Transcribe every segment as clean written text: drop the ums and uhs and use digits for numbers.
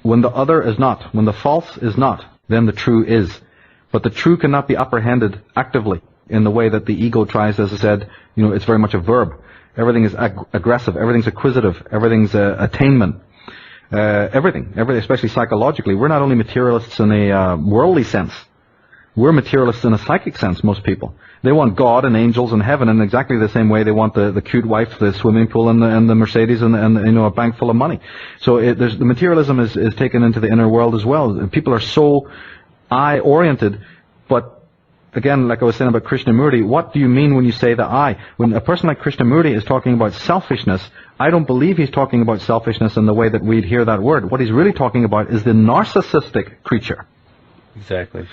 When the other is not, when the false is not, then the true is. But the true cannot be apprehended actively in the way that the ego tries. As I said, it's very much a verb. Everything is aggressive, everything's acquisitive, everything's attainment. Everything, especially psychologically. We're not only materialists in a worldly sense. We're materialists in a psychic sense, most people. They want God and angels and heaven in exactly the same way they want the cute wife, the swimming pool, and the Mercedes, and a bank full of money. So the materialism is taken into the inner world as well. People are so I-oriented, but again, like I was saying about Krishnamurti, what do you mean when you say the I? When a person like Krishnamurti is talking about selfishness, I don't believe he's talking about selfishness in the way that we'd hear that word. What he's really talking about is the narcissistic creature. Exactly.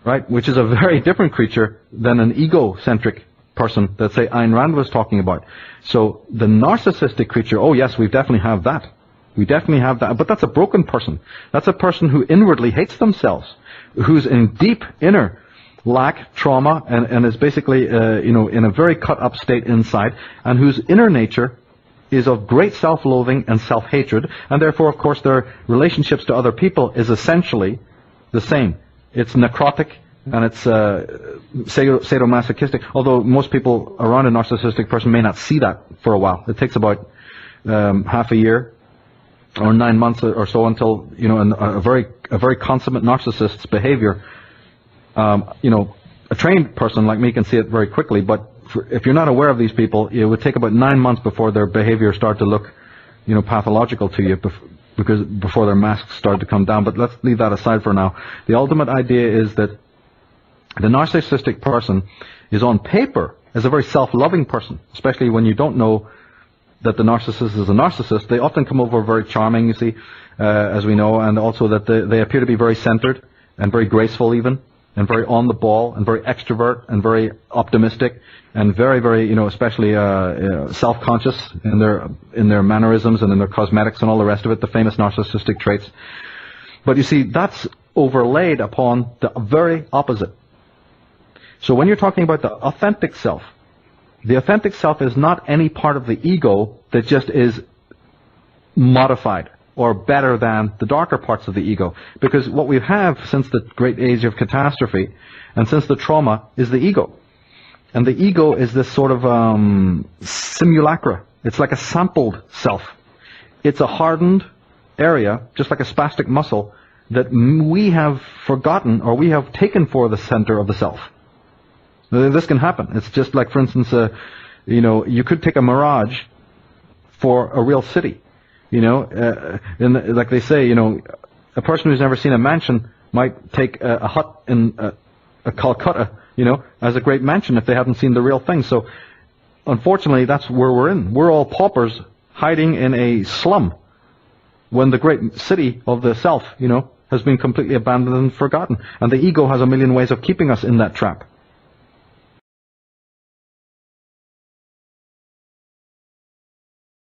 Right? Which is a very different creature than an egocentric person that, say, Ayn Rand was talking about. So the narcissistic creature, oh yes, we definitely have that. We definitely have that. But that's a broken person. That's a person who inwardly hates themselves, who's in deep inner lack, trauma, and is basically, in a very cut-up state inside, and whose inner nature is of great self-loathing and self-hatred, and therefore, of course, their relationships to other people is essentially the same. It's necrotic, and it's sadomasochistic, although most people around a narcissistic person may not see that for a while. It takes about half a year or 9 months or so until, a very consummate narcissist's behavior, a trained person like me can see it very quickly, but if you're not aware of these people, it would take about 9 months before their behavior start to look, pathological to you, because before their masks start to come down. But let's leave that aside for now. The ultimate idea is that the narcissistic person is on paper as a very self-loving person, especially when you don't know that the narcissist is a narcissist. They often come over very charming, you see, as we know, and also that they appear to be very centered and very graceful even, and very on the ball, and very extrovert, and very optimistic, and very, very, especially self-conscious in their mannerisms and in their cosmetics and all the rest of it, the famous narcissistic traits. But you see, that's overlaid upon the very opposite. So when you're talking about the authentic self is not any part of the ego that just is modified or better than the darker parts of the ego. Because what we have since the great age of catastrophe and since the trauma is the ego. And the ego is this sort of simulacra. It's like a sampled self. It's a hardened area, just like a spastic muscle, that we have forgotten or we have taken for the center of the self. This can happen. It's just like, for instance, you could take a mirage for a real city. Like they say, a person who's never seen a mansion might take a hut in a Calcutta, as a great mansion if they haven't seen the real thing. So, unfortunately, that's where we're in. We're all paupers hiding in a slum when the great city of the self, has been completely abandoned and forgotten. And the ego has a million ways of keeping us in that trap.